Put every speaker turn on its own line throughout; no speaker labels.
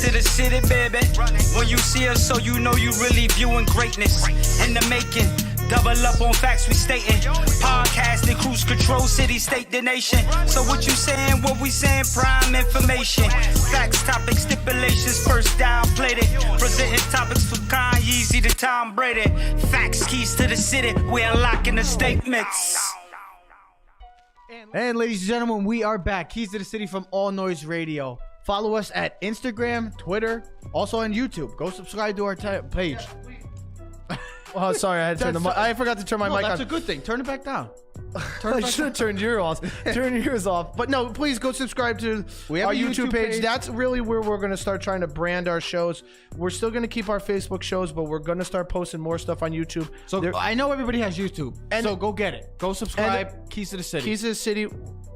to the city, baby. When you see us, so you know you really viewing greatness in the making. Double up on facts we stating. Podcasting, cruise control, city, state, the nation. So what you saying, what we saying, prime information. Facts, topics, stipulations, first down, played it. Presenting topics for Kanye, to Tom Brady. Facts, keys to the city, we unlocking the statements.
And ladies and gentlemen, we are back. Keys to the City from All Noise Radio. Follow us at Instagram, Twitter, also on YouTube. Go subscribe to our page. Oh, sorry, I had to turn the mic. I forgot to turn my mic on.
That's a good thing. Turn it back down.
I should have turned yours off. Turn yours off. But no, please go subscribe to our YouTube page. That's really where we're going to start trying to brand our shows. We're still going to keep our Facebook shows, but we're going to start posting more stuff on YouTube.
So I know everybody has YouTube, so go get it. Go subscribe. Keys to the City.
Keys to the City.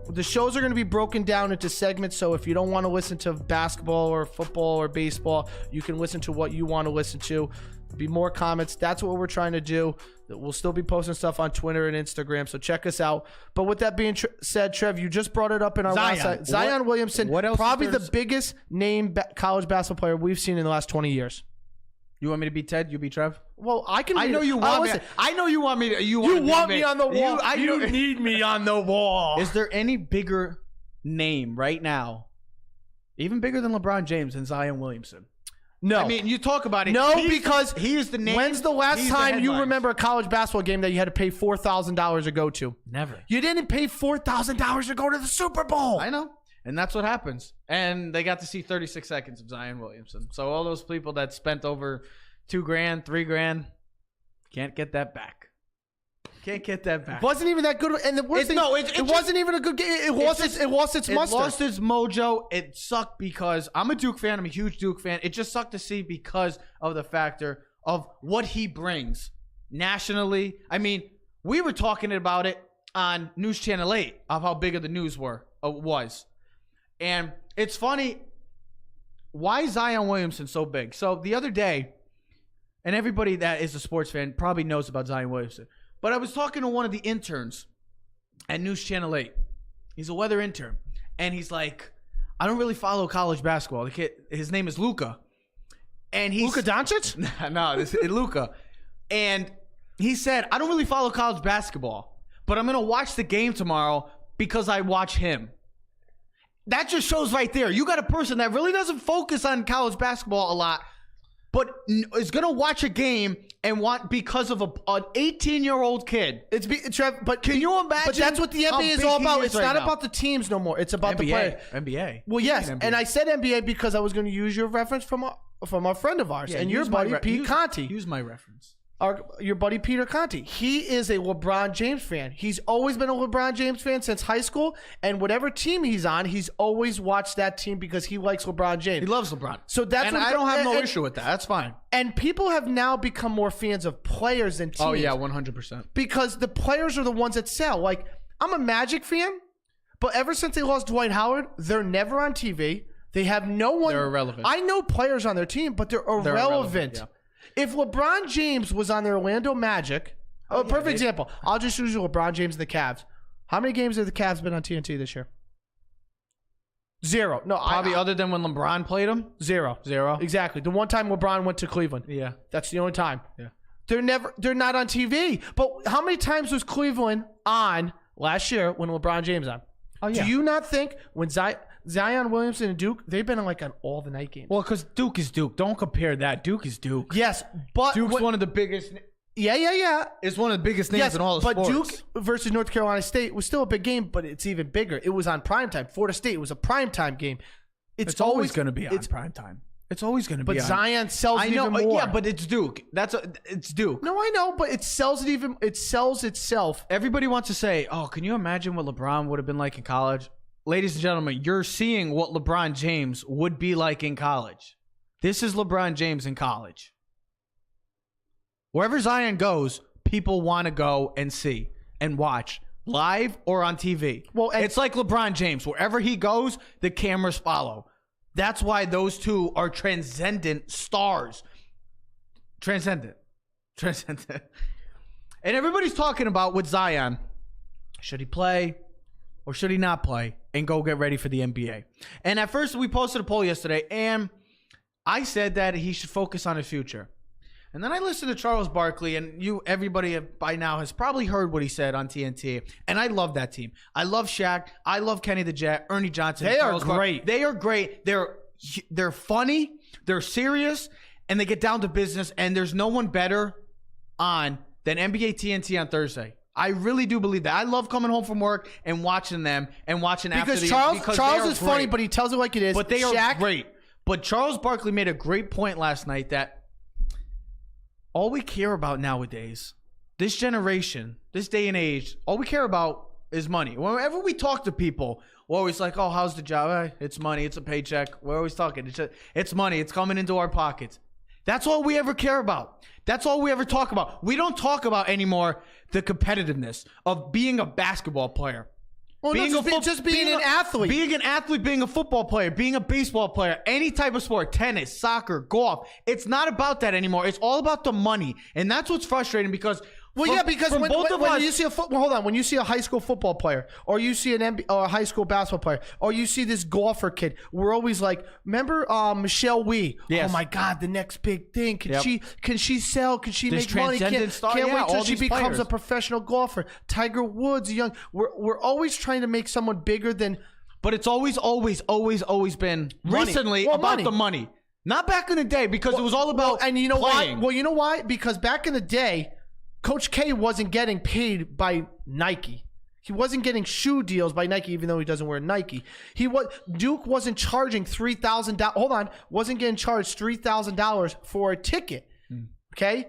The shows are going to be broken down into segments, so if you don't want to listen to basketball or football or baseball, you can listen to what you want to listen to. Be more comments. That's what we're trying to do. We'll still be posting stuff on Twitter and Instagram, so check us out. But with that being said, Trev, you just brought it up in our last side. Zion Williamson,
what else
probably the biggest name college basketball player we've seen in the last 20 years.
You want me to be Ted? You be Trev?
Well, I can.
I know you want me. I know you want me to. You
want me on the wall.
You need me on the wall.
Is there any bigger name right now, even bigger than LeBron James, and Zion Williamson? No.
I mean, you talk about it.
No, because
he is the name.
When's the last time you remember a college basketball game that you had to pay $4,000 to go to?
Never.
You didn't pay $4,000 to go to the Super Bowl.
I know. And that's what happens. And they got to see 36 seconds of Zion Williamson. So all those people that spent over $2,000, $3,000 can't get that back. Can't get that back.
It wasn't even that good. And the worst thing, it wasn't even a good game. It lost its muster.
It lost its mojo. It sucked because I'm a Duke fan. I'm a huge Duke fan. It just sucked to see because of the factor of what he brings nationally. I mean, we were talking about it on News Channel 8 of how big of the news was. And it's funny, why is Zion Williamson so big? So the other day, and everybody that is a sports fan probably knows about Zion Williamson, but I was talking to one of the interns at News Channel 8. He's a weather intern. And he's like, I don't really follow college basketball. The kid, his name is Luka. And he's
Luka Doncic?
No, this is Luka. And he said, I don't really follow college basketball, but I'm going to watch the game tomorrow because I watch him. That just shows right there. You got a person that really doesn't focus on college basketball a lot, but is going to watch a game and want because of an 18-year-old kid.
But can you imagine? But that's what the NBA is all about. It's not about the teams no more. It's about the player.
NBA.
Well, yes, and I said NBA because I was going to use your reference from a friend of ours and your buddy Pete Conti.
Use my reference.
Your buddy Peter Conti. He is a LeBron James fan. He's always been a LeBron James fan since high school, and whatever team he's on, he's always watched that team because he likes LeBron James.
He loves LeBron.
So that's
and I don't have no issue with that. That's fine.
And people have now become more fans of players than teams.
Oh yeah, 100%.
Because the players are the ones that sell. Like, I'm a Magic fan, but ever since they lost Dwight Howard, they're never on TV. They have no one.
They're irrelevant.
I know players on their team, but they're irrelevant. Yeah. If LeBron James was on the Orlando Magic, perfect example. I'll just use LeBron James and the Cavs. How many games have the Cavs been on TNT this year? 0. No,
probably other than when LeBron played them.
0. Exactly. The one time LeBron went to Cleveland.
Yeah,
that's the only time.
Yeah,
they're not on TV. But how many times was Cleveland on last year when LeBron James on? Oh yeah. Do you not think when Zion Williamson and Duke, they've been in like on all the night games?
Well, because Duke is Duke. Don't compare that. Duke is Duke.
Yes, but
Duke's one of the biggest.
Yeah.
It's one of the biggest names in all the sports.
But Duke versus North Carolina State was still a big game, but it's even bigger. It was on primetime. Florida State was a primetime game. It's always going to be on primetime. It's always going to be. But Zion sells it even more.
Yeah, but it's Duke. It's Duke.
No, I know, but it sells it even. It sells itself.
Everybody wants to say, "Oh, can you imagine what LeBron would have been like in college?" Ladies and gentlemen, you're seeing what LeBron James would be like in college. This is LeBron James in college. Wherever Zion goes, people want to go and see and watch live or on TV. Well, it's like LeBron James. Wherever he goes, the cameras follow. That's why those two are transcendent stars. Transcendent. And everybody's talking about with Zion, should he play or should he not play and go get ready for the NBA? And at first we posted a poll yesterday, and I said that he should focus on his future. And then I listened to Charles Barkley, and everybody by now has probably heard what he said on TNT. And I love that team. I love Shaq. I love Kenny the Jet, Ernie Johnson.
They are
Charles
great.
They are great. They're funny. They're serious, and they get down to business. And there's no one better on than NBA TNT on Thursday. I really do believe that. I love coming home from work and watching them and watching
Because
after
Charles is funny, but he tells it like it is.
But they
Shaq,
are great. But Charles Barkley made a great point last night that all we care about nowadays, this generation, this day and age, all we care about is money. Whenever we talk to people, we're always like, oh, how's the job? It's money. It's a paycheck. We're always talking. It's money. It's coming into our pockets. That's all we ever care about. That's all we ever talk about. We don't talk about anymore the competitiveness of being a basketball player.
Well, being an athlete.
Being an athlete, being a football player, being a baseball player, any type of sport, tennis, soccer, golf. It's not about that anymore. It's all about the money. And that's what's frustrating because
when you see when you see a high school football player, or you see or a high school basketball player, or you see this golfer kid, we're always like, remember Michelle Wee?
Yes.
Oh my God, the next big thing. Can she sell? Can she
This
make money?
transcendent star?
Can't
Yeah,
wait till
all
she
these
becomes
players.
a professional golfer. Tiger Woods, young. We're always trying to make someone bigger than.
But it's always been
Money.
recently
Well,
about
money.
the money. Not back in the day because it was all about
and you know
playing.
why? Well, you know why? Because back in the day, Coach K wasn't getting paid by Nike. He wasn't getting shoe deals by Nike, even though he doesn't wear Nike. Duke wasn't charging $3,000. Hold on, wasn't getting charged $3,000 for a ticket. Okay,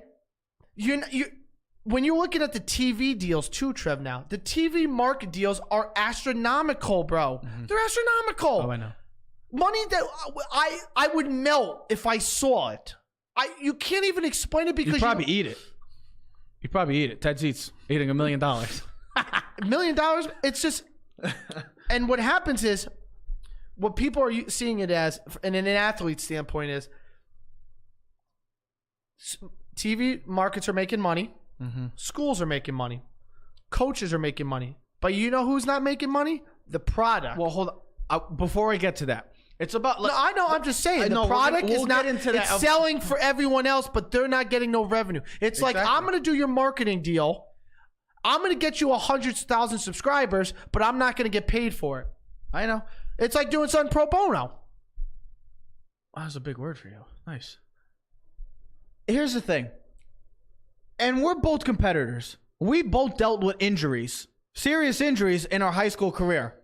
when you're looking at the TV deals too, Trev. Now the TV market deals are astronomical, bro. They're astronomical.
Oh, I know.
Money that I would melt if I saw it. You can't even explain it because
You'd probably eat it. You'd probably eat it. Ted Zeitz eating $1 million.
$1 million. It's just, and what happens is, what people are seeing it as, and in an athlete standpoint, is TV markets are making money, schools are making money, coaches are making money, but you know who's not making money? The product.
Well, hold on. Before I get to that, it's about.
No, I know. I'm just saying the product is not. It's selling for everyone else, but they're not getting no revenue. It's like, I'm going to do your marketing deal. I'm going to get you 100,000 subscribers, but I'm not going to get paid for it.
I know.
It's like doing something pro bono.
That was a big word for you. Nice. Here's the thing, and we're both competitors. We both dealt with injuries, serious injuries in our high school career.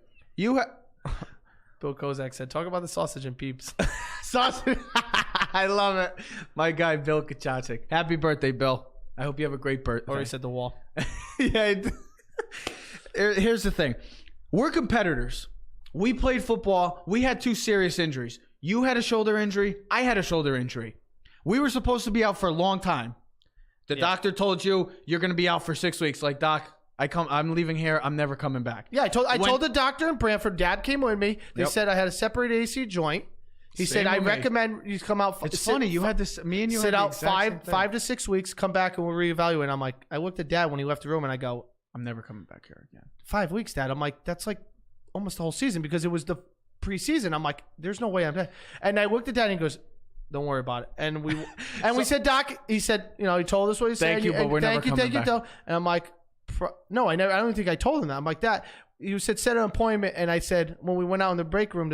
Bill Kozak said, talk about the sausage and peeps.
Sausage. I love it. My guy, Bill Kachachik. Happy birthday, Bill. I hope you have a great birthday.
Or he said the wall.
Yeah. Here's the thing. We're competitors. We played football. We had 2 serious injuries. You had a shoulder injury. I had a shoulder injury. We were supposed to be out for a long time. The doctor told you you're going to be out for 6 weeks. Like, Doc, I'm leaving here. I'm never coming back.
Yeah, I told the doctor in Brantford. Dad came with me. They said I had a separated AC joint. He said, I recommend you come out.
It's funny. You had this. Me and you
sit
had
out 5 to 6 weeks. Come back and we'll reevaluate. I'm like, I looked at Dad when he left the room and I go,
I'm never coming back here again.
5 weeks, Dad. I'm like, that's like almost the whole season because it was the preseason. I'm like, there's no way I'm dead. And I looked at Dad and he goes, don't worry about it. And we we said, Doc. He said, he told us what he said.
Thank you, but we're never coming back.
And I'm like, no, I don't think I told him that. I'm like that. You said set an appointment, and I said when we went out in the break room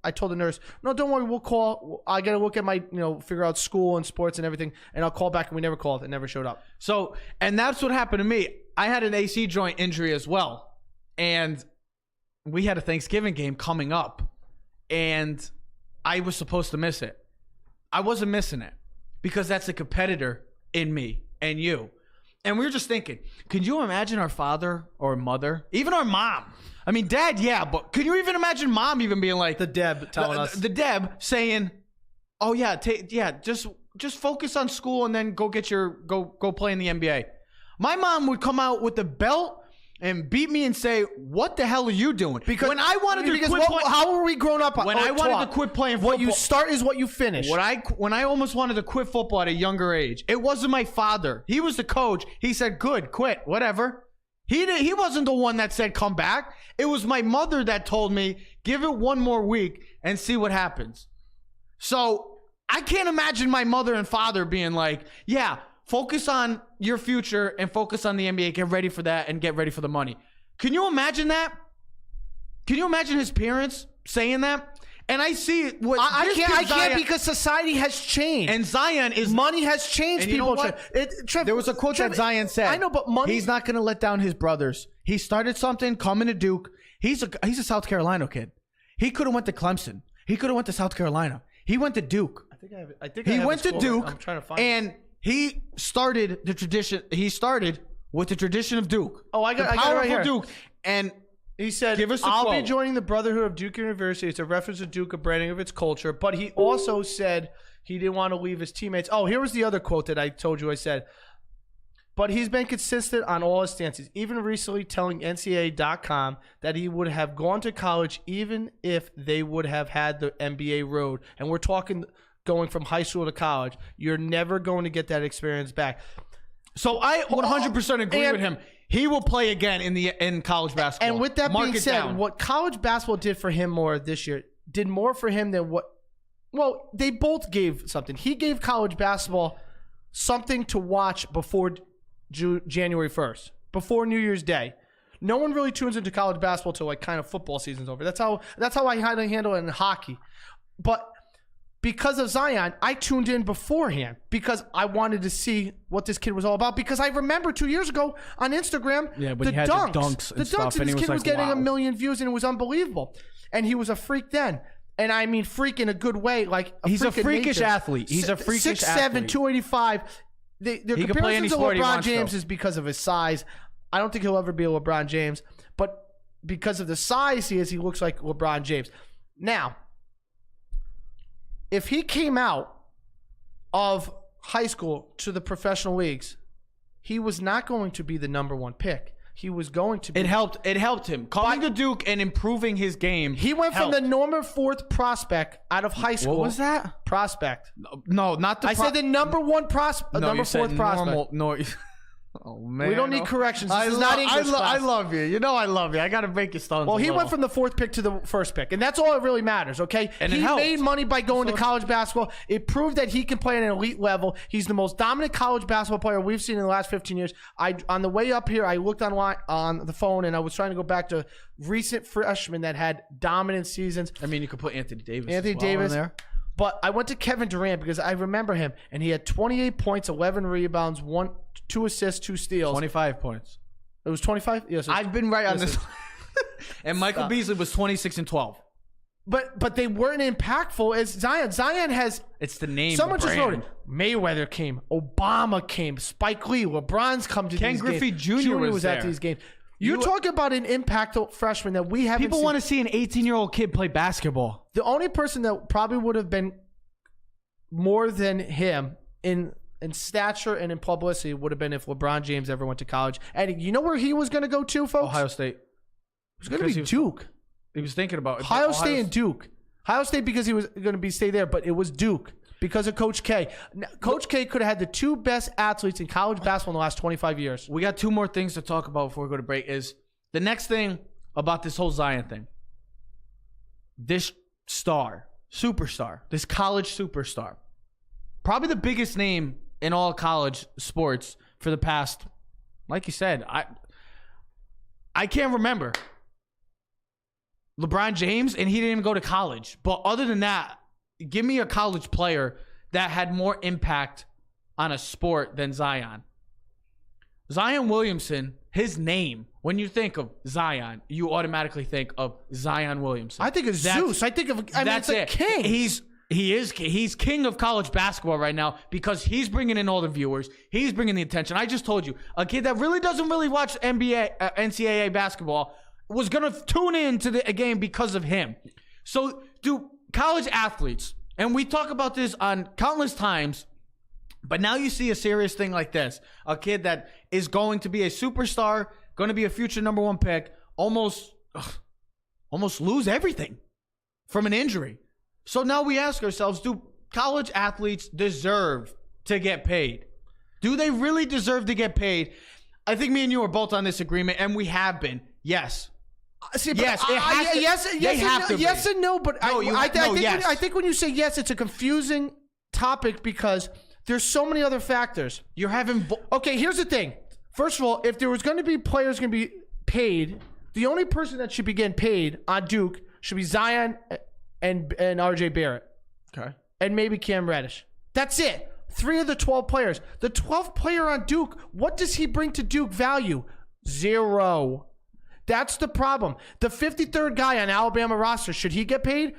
I told the nurse, no, don't worry, we'll call. I gotta look at my, figure out school and sports and everything, and I'll call back. And we never called. It never showed up.
So, and that's what happened to me. I had an AC joint injury as well, and we had a Thanksgiving game coming up, and I was supposed to miss it. I wasn't missing it because that's a competitor in me and you. And we were just thinking, can you imagine our father or mother, even our mom? I mean, Dad, yeah, but can you even imagine Mom even being like
the Deb telling us,
the Deb saying, "Oh yeah, just focus on school and then go play in the NBA." My mom would come out with the belt and beat me and say, "What the hell are you doing?" Because when I wanted to quit
how were we grown up?
When I wanted to quit playing football,
what you start is what you finish.
When I almost wanted to quit football at a younger age, it wasn't my father. He was the coach. He said, "Good, quit, whatever." He wasn't the one that said come back. It was my mother that told me, "Give it one more week and see what happens." So I can't imagine my mother and father being like, yeah, focus on your future and focus on the NBA. Get ready for that and get ready for the money. Can you imagine that? Can you imagine his parents saying that? And I see what
I can't because society has changed.
And Zion is
money has changed.
And you know
people.
what? There was a quote that Zion said.
I know, but money.
He's not going to let down his brothers. He started something, coming to Duke. He's a South Carolina kid. He could have went to Clemson. He could have went to South Carolina. He went to Duke.
I think
he went to Duke.
I'm trying to find
and he started the tradition. He started with the tradition of Duke.
Oh, I got it right here.
Duke. And
he said, I'll be joining the Brotherhood of Duke University. It's a reference to Duke, a branding of its culture. But he also said he didn't want to leave his teammates. Oh, here was the other quote that I told you I said. But he's been consistent on all his stances, even recently telling NCAA.com that he would have gone to college even if they would have had the NBA road. And we're talking going from high school to college. You're never going to get that experience back.
So I 100% agree with him. He will play again in college basketball.
And with that being said, what college basketball did for him more this year did more for him than what. Well, they both gave something. He gave college basketball something to watch before January 1st, before New Year's Day. No one really tunes into college basketball till like kind of football season's over. That's how I handle it in hockey. But because of Zion, I tuned in beforehand because I wanted to see what this kid was all about. Because I remember 2 years ago on Instagram, the dunks, and this kid was getting 1 million views, and it was unbelievable. And he was a freak then. And I mean freak in a good way. Like
he's a freakish athlete. He's a freakish 6'7",
285. The comparison to LeBron James is because of his size. I don't think he'll ever be a LeBron James. But because of the size he is, he looks like LeBron James. Now, if he came out of high school to the professional leagues, he was not going to be the number one pick. He was going to be.
It helped him. Coming to Duke and improving his game.
He went from the number 4th prospect out of high school.
What was that?
Prospect.
No, not the
I said the number 1 prospect.
No,
number 4th prospect.
No. Oh, man.
We don't need corrections. This is not English class.
I love you. You know I love you. I got to make you stunned.
Well, he went from the 4th pick to the 1st pick, and that's all that really matters, okay?
And
he made money by going to college basketball. It proved that he can play at an elite level. He's the most dominant college basketball player we've seen in the last 15 years. On the way up here, I looked online on the phone, and I was trying to go back to recent freshmen that had dominant seasons.
I mean, you could put Anthony Davis
in
there.
But I went to Kevin Durant because I remember him, and he had 28 points, 11 rebounds, 2 assists, 2 steals.
25 points.
It was 25? Yes.
I've been right on this. And Michael Beasley was 26 and 12.
But they weren't impactful as Zion. Zion has.
It's the name.
Someone just wrote it. Mayweather came. Obama came. Spike Lee. LeBron's come to
Ken
these
Griffey
games.
Jr. was
at these games. You're talking about an impactful freshman that we haven't.
People want to see an 18-year-old kid play basketball.
The only person that probably would have been more than him in stature and in publicity would have been if LeBron James ever went to college. And you know where he was going to go to, folks?
Ohio State.
It was going to be Duke.
He was thinking about it.
Ohio State and Duke. Ohio State because he was going to stay there, but it was Duke because of Coach K. Coach K could have had the 2 best athletes in college basketball in the last 25 years.
We got 2 more things to talk about before we go to break. Is the next thing about this whole Zion thing. This superstar, this college superstar, probably the biggest name in all college sports for the past, like you said, I can't remember. LeBron James, and he didn't even go to college. But other than that, give me a college player that had more impact on a sport than Zion. Zion Williamson, his name, when you think of Zion, you automatically think of Zion Williamson.
I think of Zeus. I think of
that's
a king.
He's king of college basketball right now because he's bringing in all the viewers. He's bringing the attention. I just told you, a kid that really doesn't really watch NCAA basketball was going to tune in to a game because of him. So, do college athletes, and we talk about this on countless times, but now you see a serious thing like this. A kid that is going to be a superstar, going to be a future number 1 pick, almost lose everything from an injury. So now we ask ourselves, do college athletes deserve to get paid? Do they really deserve to get paid? I think me and you are both on this agreement, and we have been. Yes.
Yes, and no. But I think when you say yes, it's a confusing topic because there's so many other factors.
You're having
Okay, here's the thing. First of all, if there was going to be players going to be paid, the only person that should be getting paid on Duke should be Zion and RJ Barrett.
Okay.
And maybe Cam Reddish. That's it. 3 of the 12 players. The 12th player on Duke, what does he bring to Duke value? 0. That's the problem. The 53rd guy on Alabama roster, should he get paid?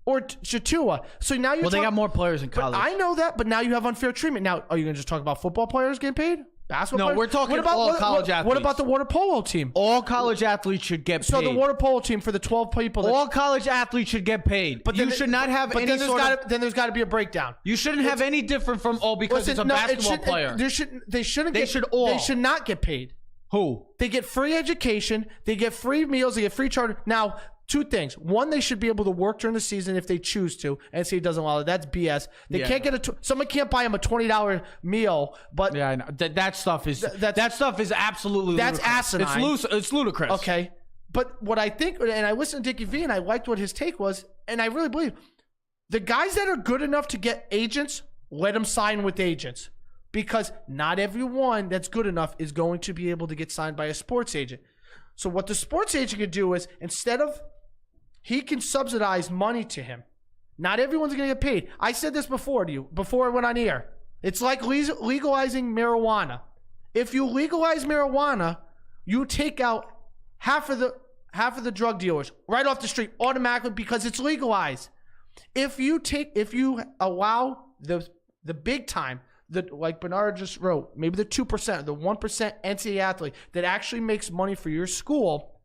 Or should Tua? So now you're
they got more players in college.
I know that, but now you have unfair treatment. Now, are you going to just talk about football players getting paid? Basketball players?
We're talking all college athletes.
What about the water polo team?
All college athletes should get paid.
So the water polo team for the 12 people.
All college athletes should get paid. But you should not have any
then there's got to be a breakdown.
You shouldn't have any different from because it's a basketball player.
They should not get paid.
Who?
They get free education. They get free meals. They get free charter. Now, 2 things. One, they should be able to work during the season if they choose to. NCAA doesn't allow it. That's BS. They can't get someone can't buy them a $20 meal. But
yeah, I know. That stuff is that stuff is absolutely
that's
ludicrous.
asinine.
It's ludicrous.
Okay, but what I think, and I listened to Dickie V, and I liked what his take was, and I really believe the guys that are good enough to get agents, let them sign with agents. Because not everyone that's good enough is going to be able to get signed by a sports agent. So what the sports agent can do is, instead of, he can subsidize money to him. Not everyone's going to get paid. I said this before to you, before I went on air. It's like legalizing marijuana. If you legalize marijuana, you take out half of the drug dealers right off the street automatically because it's legalized. If you allow the big time, like Bernard just wrote, maybe the 2%, the 1% NCAA athlete that actually makes money for your school,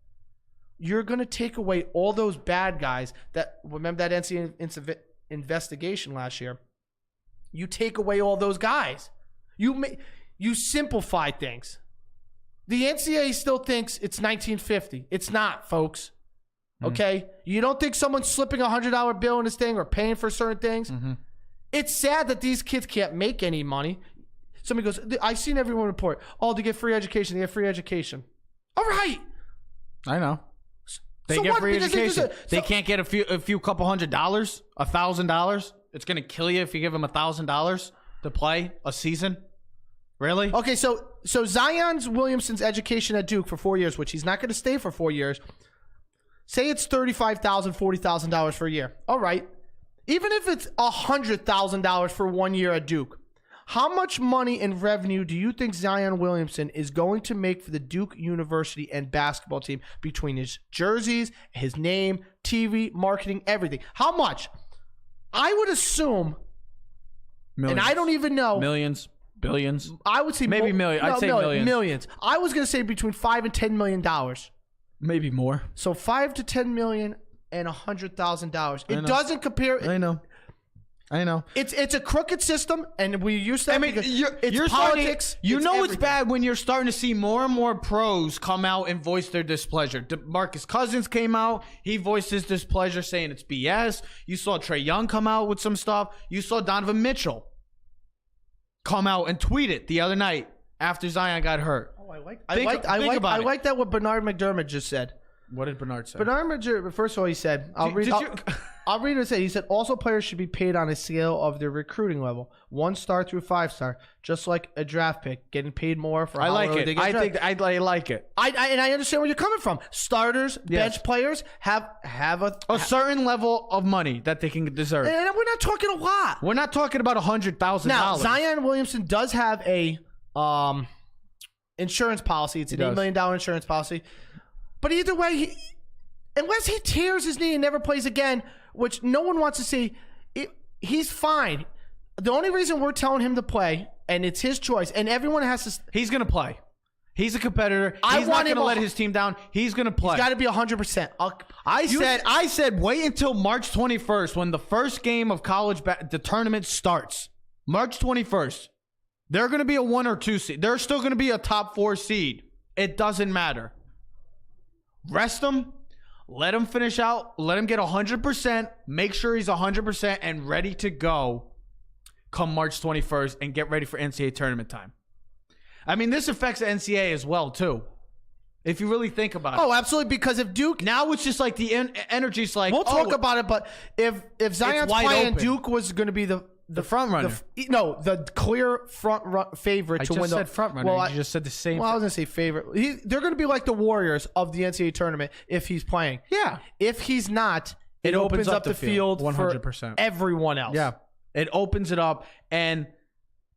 you're going to take away all those bad guys that, remember that NCAA investigation last year? You take away all those guys. You simplify things. The NCAA still thinks it's 1950. It's not, folks. Okay? You don't think someone's slipping a $100 bill in this thing or paying for certain things? Mm-hmm. It's sad that these kids can't make any money. Somebody goes, I've seen everyone report, they get free education. They get free education. All right.
I know. They get free education. They can't get a few couple $100, $1,000. It's going to kill you if you give them $1,000 to play a season. Really?
Okay, so Zion Williamson's education at Duke for 4 years, which he's not going to stay for 4 years. Say it's $35,000, $40,000 for a year. All right. Even if it's $100,000 for 1 year at Duke, how much money in revenue do you think Zion Williamson is going to make for the Duke University and basketball team between his jerseys, his name, TV, marketing, everything? How much? I would assume,
millions.
And I don't even know.
Millions, billions.
I would say
maybe millions. I'd say millions.
Millions. I was going to say between $5 and $10 million.
Maybe more.
So $5 to $10 million. And $100,000. It doesn't compare.
I know.
It's a crooked system, and we used to. It's politics.
It's bad when you're starting to see more and more pros come out and voice their displeasure. DeMarcus Cousins came out. He voiced his displeasure, saying it's BS. You saw Trae Young come out with some stuff. You saw Donovan Mitchell come out and tweet it the other night after Zion got hurt.
Oh, I like that what Bernard McDermott just said.
What did Bernard say?
Bernard McDermott, first of all, he said, I'll read what it said. He said, also players should be paid on a scale of their recruiting level, 1-star through 5-star, just like a draft pick, getting paid more for.
I like it. I like it.
I understand where you're coming from. Starters, bench players have
a certain level of money that they can deserve.
And we're not talking a lot.
We're not talking about $100,000.
Now, Zion Williamson does have a insurance policy. It's an $8 million insurance policy. But either way, unless he tears his knee and never plays again, which no one wants to see, he's fine. The only reason we're telling him to play, and it's his choice, and everyone has to.
He's going to play. He's a competitor. He's not going to let his team down. He's going to play.
He's got to be 100%.
I said wait until March 21st when the first game of the tournament starts. March 21st. They're going to be a 1 or 2 seed. They're still going to be a top 4 seed. It doesn't matter. Rest him. Let him finish out. Let him get 100%. Make sure he's 100% and ready to go come March 21st and get ready for NCAA tournament time. I mean, this affects the NCAA as well, too. If you really think about it.
Oh, absolutely. Because if Duke...
Now it's just like the energy's like...
We'll talk about it, but if Zion's playing, Duke was going to be the
the front runner.
The clear favorite to win.
I just said front runner. You just said the same.
Well, I was gonna say favorite. They're gonna be like the Warriors of the NCAA tournament if he's playing.
Yeah.
If he's not, it opens up the field
100%
for everyone else.
Yeah. It opens it up, and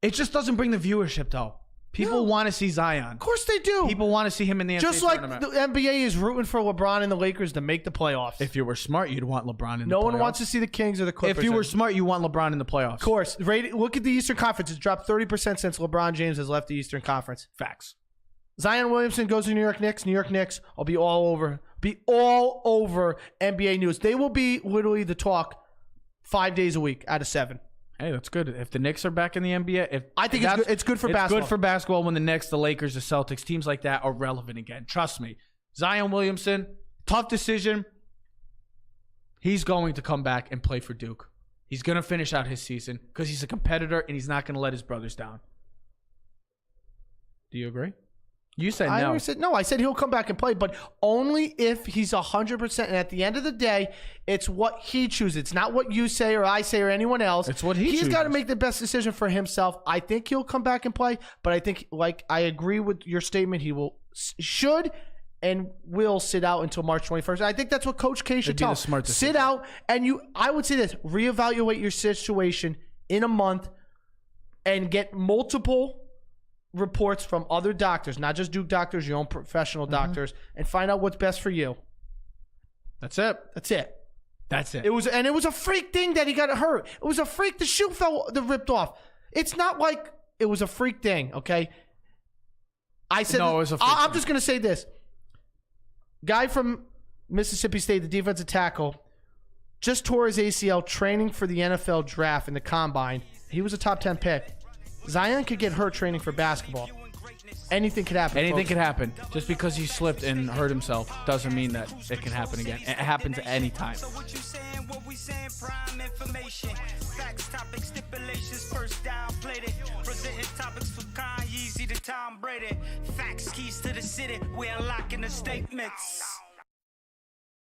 it just doesn't bring the viewership though. People want to see Zion.
Of course they do.
People want to see him in the NCAA
just like
tournament.
the NBA is rooting for LeBron and the Lakers to make the playoffs.
If you were smart, you'd want LeBron in the playoffs.
No one wants to see the Kings or the Clippers.
If you were smart, you want LeBron in the playoffs.
Of course. Look at the Eastern Conference. It's dropped 30% since LeBron James has left the Eastern Conference.
Facts.
Zion Williamson goes to New York Knicks. New York Knicks will be all over NBA news. They will be literally the talk 5 days a week out of 7.
Hey, that's good. If the Knicks are back in the NBA,
I think it's good for basketball.
It's good for basketball when the Knicks, the Lakers, the Celtics, teams like that are relevant again. Trust me. Zion Williamson, tough decision. He's going to come back and play for Duke. He's going to finish out his season because he's a competitor and he's not going to let his brothers down. Do you agree? You said no.
I said he'll come back and play, but only if he's 100%. And at the end of the day, it's what he chooses. It's not what you say or I say or anyone else.
It's what he chooses.
He's got to make the best decision for himself. I think he'll come back and play, but I think, like, I agree with your statement. He should and will sit out until March 21st. And I think that's what Coach K should tell. Sit out, and I would say this: reevaluate your situation in a month and get multiple reports from other doctors, not just Duke doctors, your own professional doctors, and find out what's best for you.
That's it.
It was a freak thing that he got hurt. It was a freak. The shoe ripped off. It's not like it was a freak thing, okay? I said
no, it was a freak
I'm
thing.
just gonna say this. Guy from Mississippi State, the defensive tackle, just tore his ACL training for the NFL draft in the combine. He was a top 10 pick. Zion could get hurt training for basketball. Anything could happen.
Anything
folks.
could happen. Just because he slipped and hurt himself doesn't mean that it can happen again. It happens at any time.
So what you saying, what we saying, prime information. Facts, topics, stipulations, first down, played it. Presenting topics for Kanye, Yeezy to Tom Brady. Facts, keys to the city, we unlocking the statements.